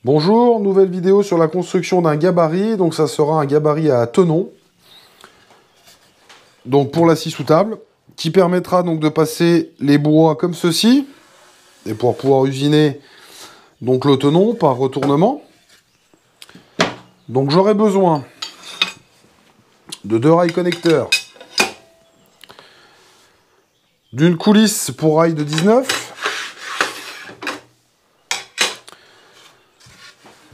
Bonjour, nouvelle vidéo sur la construction d'un gabarit. Donc ça sera un gabarit à tenon. Donc pour la scie sous table, qui permettra donc de passer les bois comme ceci et pour pouvoir usiner donc le tenon par retournement. Donc j'aurai besoin de 2 rails connecteurs, d'une coulisse pour rail de 19,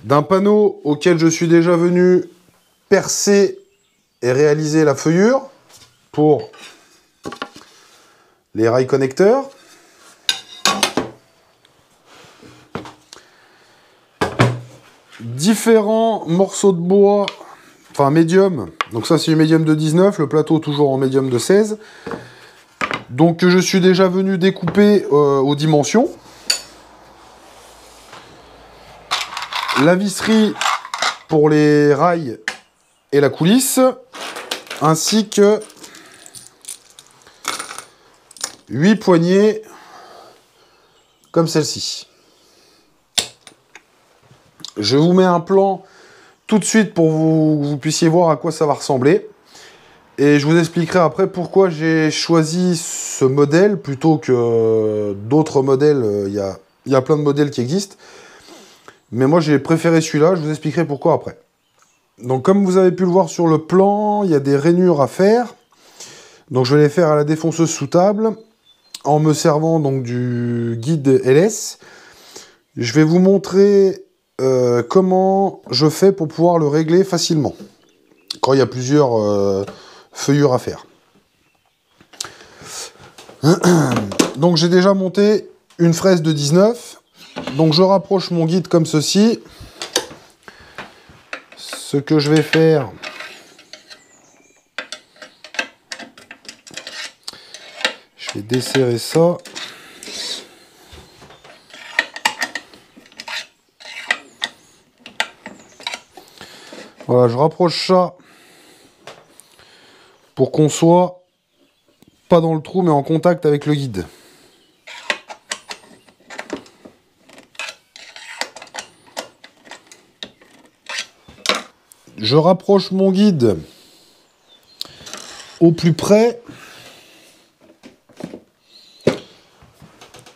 d'un panneau auquel je suis déjà venu percer et réaliser la feuillure pour les rails connecteurs, différents morceaux de bois, enfin médium, donc ça c'est une médium de 19, le plateau toujours en médium de 16, donc que je suis déjà venu découper aux dimensions. La visserie pour les rails et la coulisse, ainsi que 8 poignées comme celle-ci. Je vous mets un plan tout de suite pour que vous puissiez voir à quoi ça va ressembler. Et je vous expliquerai après pourquoi j'ai choisi ce modèle plutôt que d'autres modèles. Il y a plein de modèles qui existent. Mais moi, j'ai préféré celui-là. Je vous expliquerai pourquoi après. Donc, comme vous avez pu le voir sur le plan, il y a des rainures à faire. Donc, je vais les faire à la défonceuse sous table en me servant donc du guide LS. Je vais vous montrer comment je fais pour pouvoir le régler facilement quand il y a plusieurs feuillures à faire. Donc, j'ai déjà monté une fraise de 19. Donc je rapproche mon guide comme ceci. Ce que je vais faire, je vais desserrer ça. Voilà, je rapproche ça pour qu'on soit pas dans le trou mais en contact avec le guide. Je rapproche mon guide au plus près.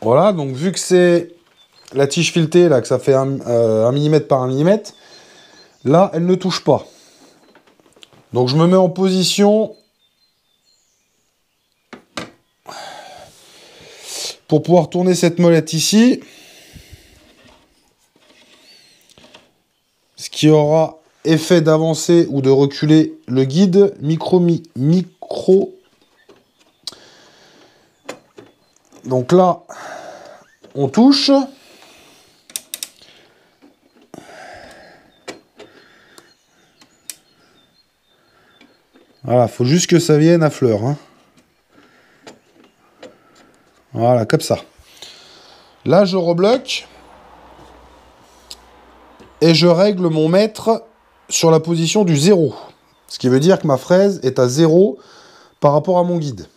Voilà, donc vu que c'est la tige filetée, là, que ça fait 1 mm par 1 mm, là, elle ne touche pas. Donc je me mets en position pour pouvoir tourner cette molette ici. Ce qui aura effet d'avancer ou de reculer le guide micro. Donc là, on touche. Voilà, faut juste que ça vienne à fleur, hein. Voilà, comme ça. Là, je rebloque. Et je règle mon mètre sur la position du 0. Ce qui veut dire que ma fraise est à 0 par rapport à mon guide.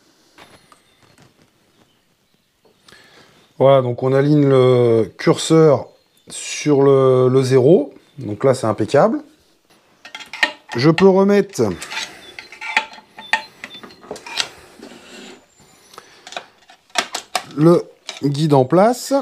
Voilà, donc on aligne le curseur sur le 0. Donc là, c'est impeccable. Je peux remettre le guide en place.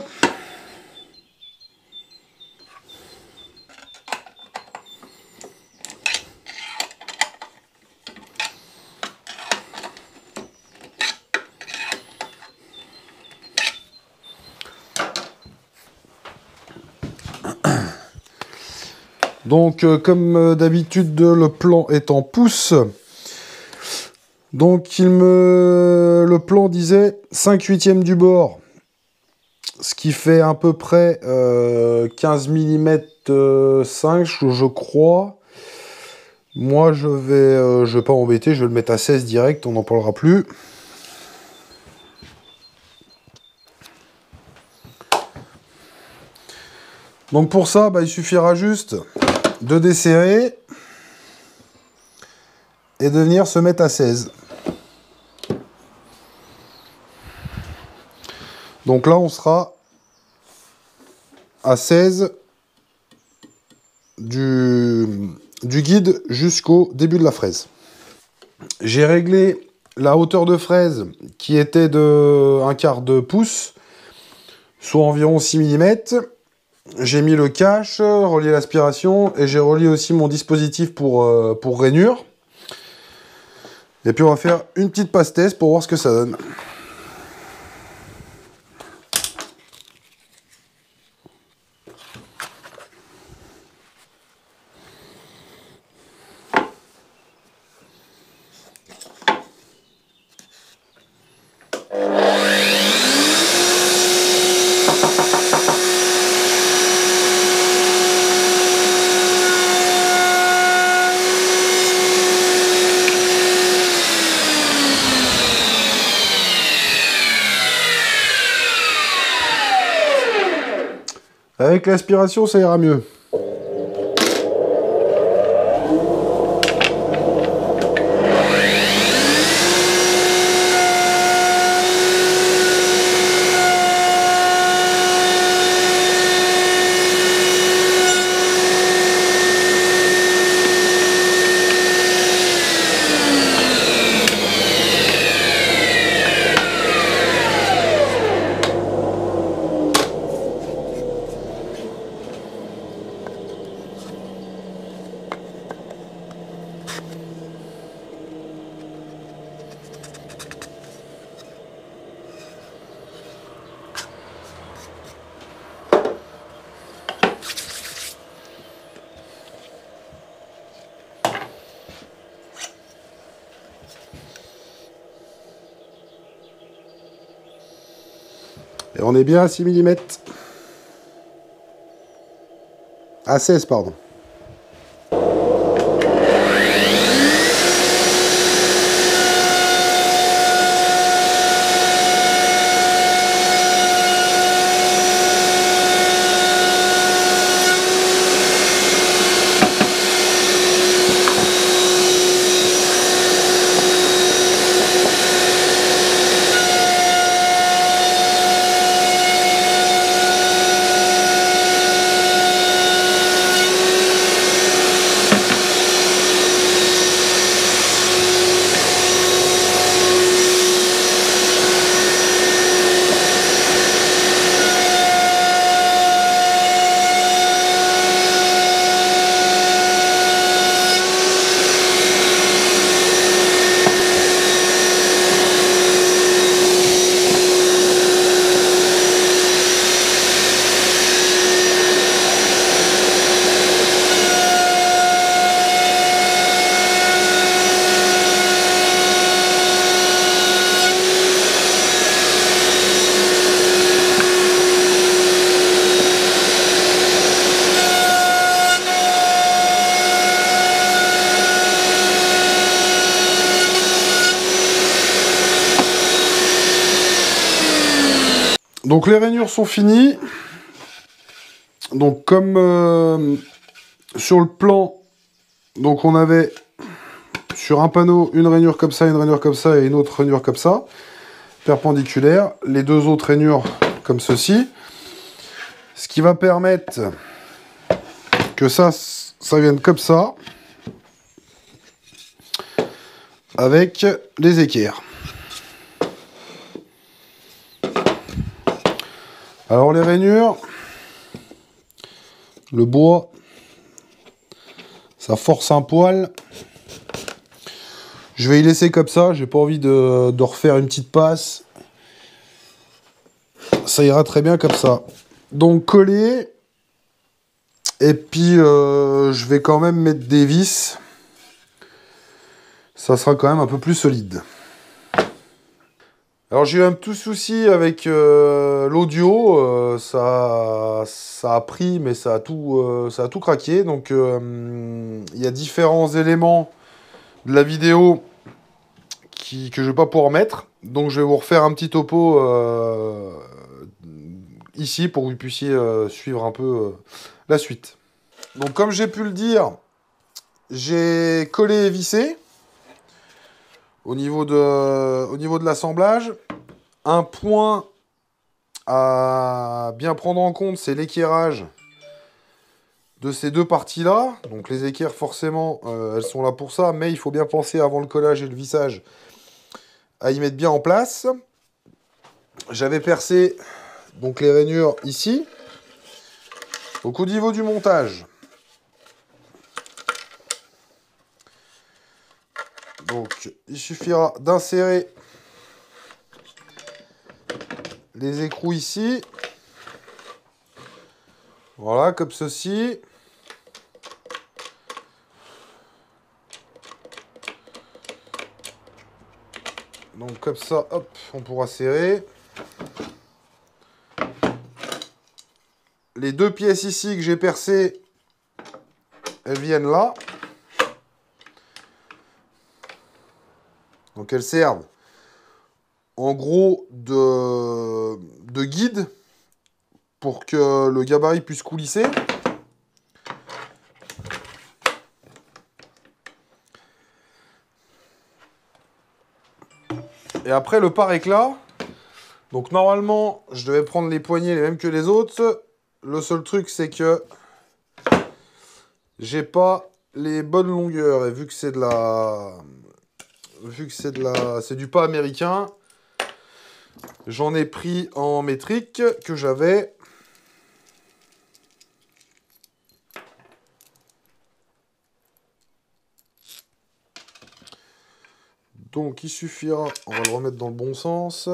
Donc, comme d'habitude, le plan est en pouces. Donc, le plan disait 5/8 du bord. Ce qui fait à peu près 15 mm 5, je crois. Moi, je vais pas m'embêter, je vais le mettre à 16 direct, on n'en parlera plus. Donc pour ça, il suffira juste de desserrer et de venir se mettre à 16. Donc là, on sera à 16 du guide jusqu'au début de la fraise. J'ai réglé la hauteur de fraise qui était de 1/4 de pouce, soit environ 6 mm. J'ai mis le cache, relié l'aspiration, et j'ai relié aussi mon dispositif pour rainure. Et puis on va faire une petite passe test pour voir ce que ça donne. Avec l'aspiration, ça ira mieux. Et on est bien à 6 mm. À 16, pardon. Donc les rainures sont finies. Donc comme sur le plan, donc on avait sur un panneau une rainure comme ça, une rainure comme ça et une autre rainure comme ça, perpendiculaire. Les deux autres rainures comme ceci. Ce qui va permettre que ça vienne comme ça, avec les équerres. Alors les rainures, le bois, ça force un poil. Je vais y laisser comme ça, j'ai pas envie de refaire une petite passe. Ça ira très bien comme ça. Donc coller. Et puis je vais quand même mettre des vis. Ça sera quand même un peu plus solide. Alors j'ai eu un petit souci avec l'audio, ça a pris mais ça a tout craqué, donc il y a différents éléments de la vidéo que je vais pas pouvoir mettre, donc je vais vous refaire un petit topo ici pour que vous puissiez suivre un peu la suite. Donc comme j'ai pu le dire, j'ai collé et vissé. Au niveau de l'assemblage, un point à bien prendre en compte, c'est l'équerrage. de ces deux parties-là. Donc les équerres, forcément, elles sont là pour ça, mais il faut bien penser avant le collage et le vissage à y mettre bien en place. J'avais percé donc les rainures ici. Donc au niveau du montage, donc il suffira d'insérer les écrous ici. Voilà, comme ceci. Donc comme ça, hop, on pourra serrer. Les deux pièces ici que j'ai percées, elles viennent là. Donc elles servent en gros de guide pour que le gabarit puisse coulisser. Et après le pare-éclat. Donc normalement, je devais prendre les poignées les mêmes que les autres. Le seul truc, c'est que j'ai pas les bonnes longueurs. Et vu que c'est de la... c'est du pas américain, j'en ai pris en métrique que j'avais. Donc il suffira, on va le remettre dans le bon sens.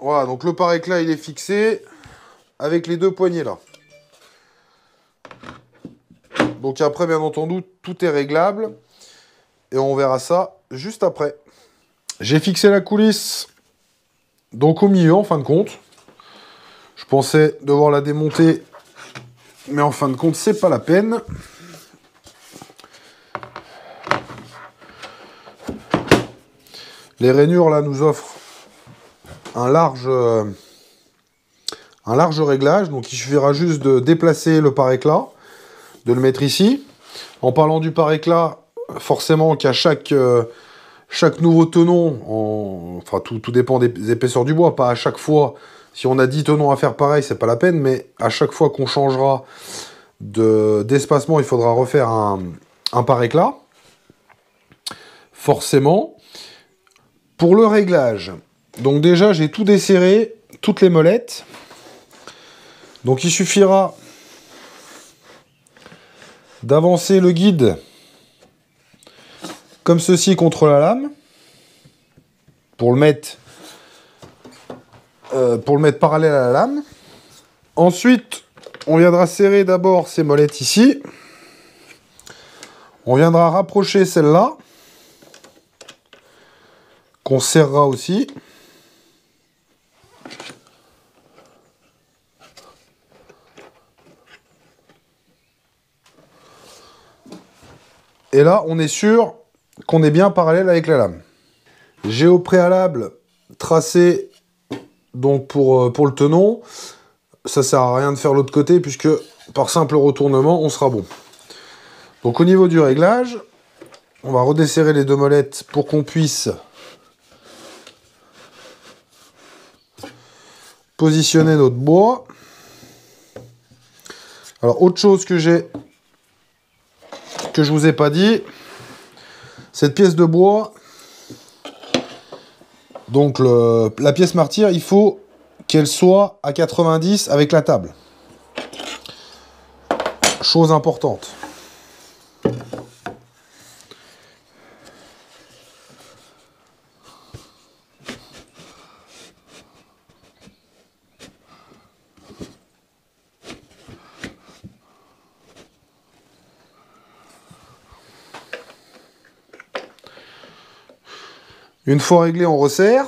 Voilà, donc le pare-éclat il est fixé avec les deux poignées là. Donc après, bien entendu, tout est réglable. Et on verra ça juste après. J'ai fixé la coulisse donc au milieu en fin de compte. Je pensais devoir la démonter, mais en fin de compte, c'est pas la peine. Les rainures là nous offrent un large réglage. Donc il suffira juste de déplacer le pare-éclat, de le mettre ici. En parlant du pare-éclat, forcément qu'à chaque nouveau tenon, enfin tout dépend des épaisseurs du bois, pas à chaque fois. Si on a 10 tenons à faire pareil, c'est pas la peine, mais à chaque fois qu'on changera d'espacement, il faudra refaire un pare-éclat. Forcément. Pour le réglage, donc déjà j'ai tout desserré, toutes les molettes. Donc il suffira d'avancer le guide comme ceci contre la lame pour le mettre parallèle à la lame. Ensuite, on viendra serrer d'abord ces molettes ici. On viendra rapprocher celle-là, qu'on serrera aussi. Et là, on est sûr qu'on est bien parallèle avec la lame. J'ai au préalable tracé donc pour le tenon. Ça sert à rien de faire l'autre côté puisque par simple retournement, on sera bon. Donc au niveau du réglage, on va redesserrer les deux molettes pour qu'on puisse positionner notre bois. Alors autre chose que je vous ai pas dit, cette pièce de bois, donc la pièce martyre, il faut qu'elle soit à 90 avec la table. Chose importante. Une fois réglé, on resserre.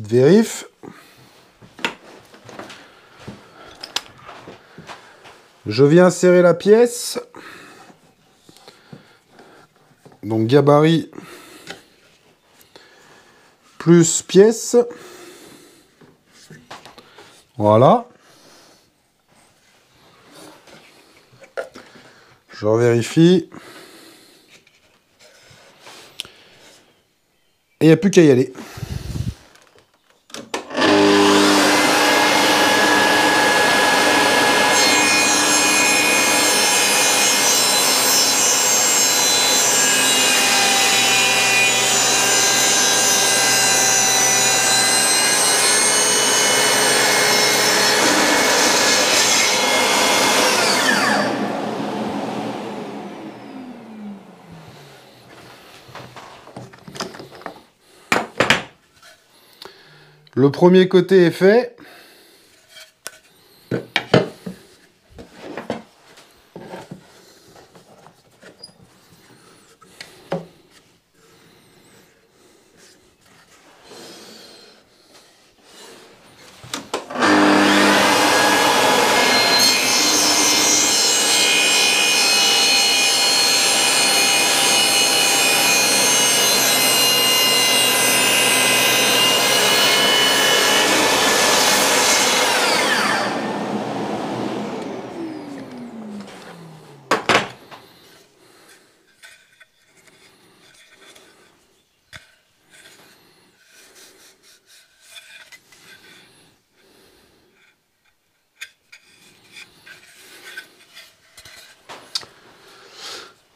petite vérif. Je viens serrer la pièce. Donc gabarit plus pièce. Voilà. Je vérifie. Et il n'y a plus qu'à y aller. Le premier côté est fait.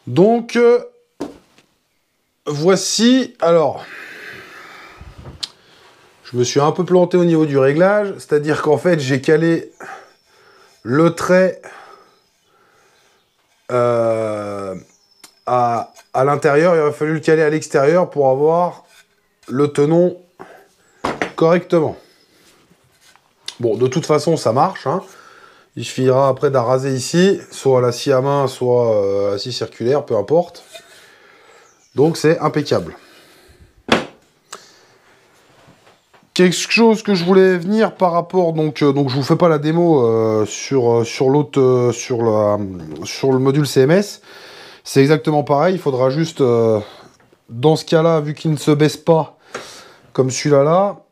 Donc, voici, alors, je me suis un peu planté au niveau du réglage, c'est-à-dire qu'en fait, j'ai calé le trait à l'intérieur, il aurait fallu le caler à l'extérieur pour avoir le tenon correctement. Bon, de toute façon, ça marche, hein. Il suffira après d'arraser ici, soit à la scie à main, soit à la scie circulaire, peu importe. Donc c'est impeccable. Quelque chose que je voulais venir par rapport, donc je vous fais pas la démo sur le module CMS. C'est exactement pareil, il faudra juste, dans ce cas-là, vu qu'il ne se baisse pas comme celui-là là,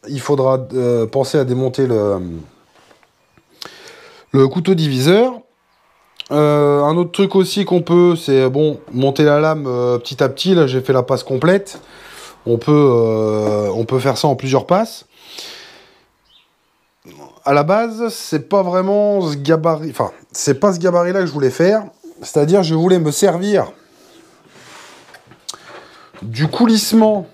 il faudra penser à démonter le couteau diviseur. Un autre truc aussi qu'on peut, c'est bon, monter la lame petit à petit. Là, j'ai fait la passe complète. On peut faire ça en plusieurs passes. À la base, c'est pas vraiment ce gabarit. Enfin, c'est pas ce gabarit-là que je voulais faire. C'est-à-dire, je voulais me servir du coulissement.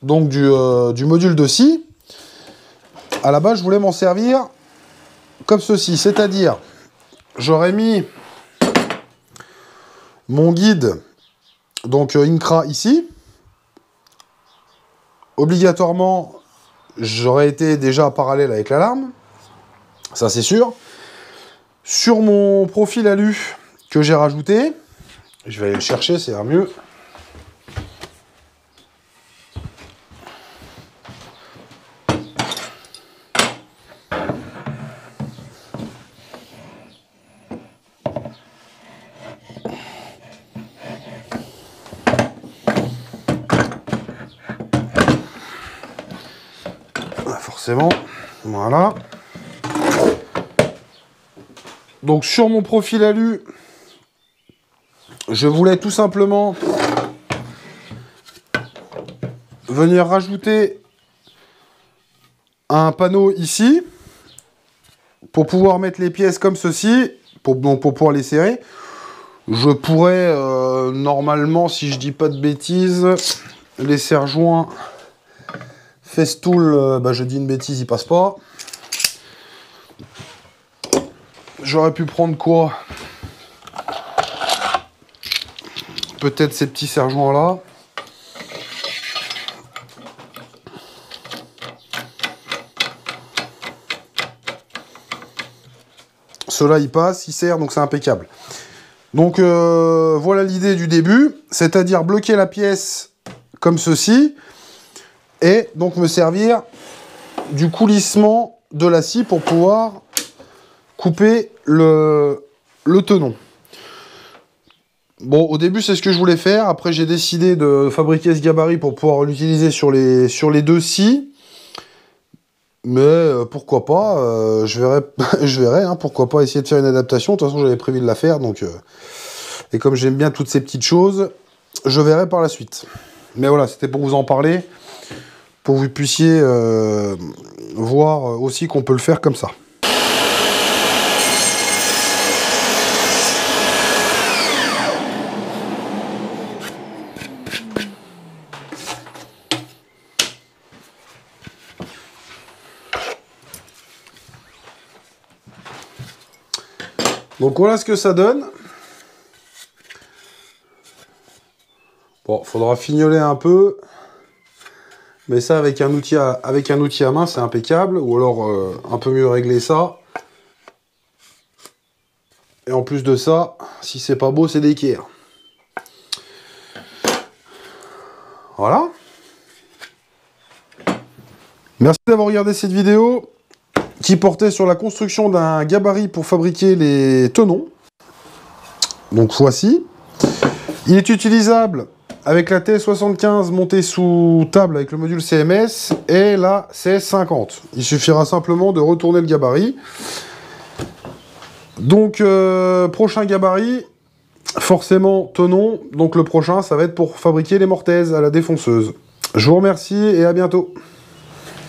Donc du module de scie. À la base, je voulais m'en servir comme ceci, c'est-à-dire, j'aurais mis mon guide, donc Incra ici. Obligatoirement, j'aurais été déjà parallèle avec la lame, ça c'est sûr. Sur mon profil alu que j'ai rajouté, je vais aller le chercher, c'est mieux. Forcément, voilà. Donc sur mon profil alu, je voulais tout simplement venir rajouter un panneau ici pour pouvoir mettre les pièces comme ceci, pour pouvoir les serrer. Je pourrais normalement, si je dis pas de bêtises, les serre-joints Festool, je dis une bêtise, il passe pas. J'aurais pu prendre quoi? Peut-être ces petits serre-joints là. Ceux-là, ils passent, ils serrent, donc c'est impeccable. Donc voilà l'idée du début, c'est-à-dire bloquer la pièce comme ceci, et donc me servir du coulissement de la scie pour pouvoir couper le tenon. Bon, au début, c'est ce que je voulais faire. Après, j'ai décidé de fabriquer ce gabarit pour pouvoir l'utiliser sur les deux scies. Mais pourquoi pas, je verrai, je verrai hein, pourquoi pas essayer de faire une adaptation. De toute façon, j'avais prévu de la faire. Donc, et comme j'aime bien toutes ces petites choses, je verrai par la suite. Mais voilà, c'était pour vous en parler, pour que vous puissiez voir aussi qu'on peut le faire comme ça. Donc voilà ce que ça donne. Bon, faudra fignoler un peu. Mais ça, avec un outil à main, c'est impeccable. Ou alors, un peu mieux régler ça. Et en plus de ça, si c'est pas beau, c'est d'équerre. Voilà. Merci d'avoir regardé cette vidéo qui portait sur la construction d'un gabarit pour fabriquer les tenons. Donc voici. Il est utilisable avec la T75 montée sous table avec le module CMS et la C50. Il suffira simplement de retourner le gabarit. Donc prochain gabarit, forcément tenon. Donc le prochain, ça va être pour fabriquer les mortaises à la défonceuse. Je vous remercie et à bientôt.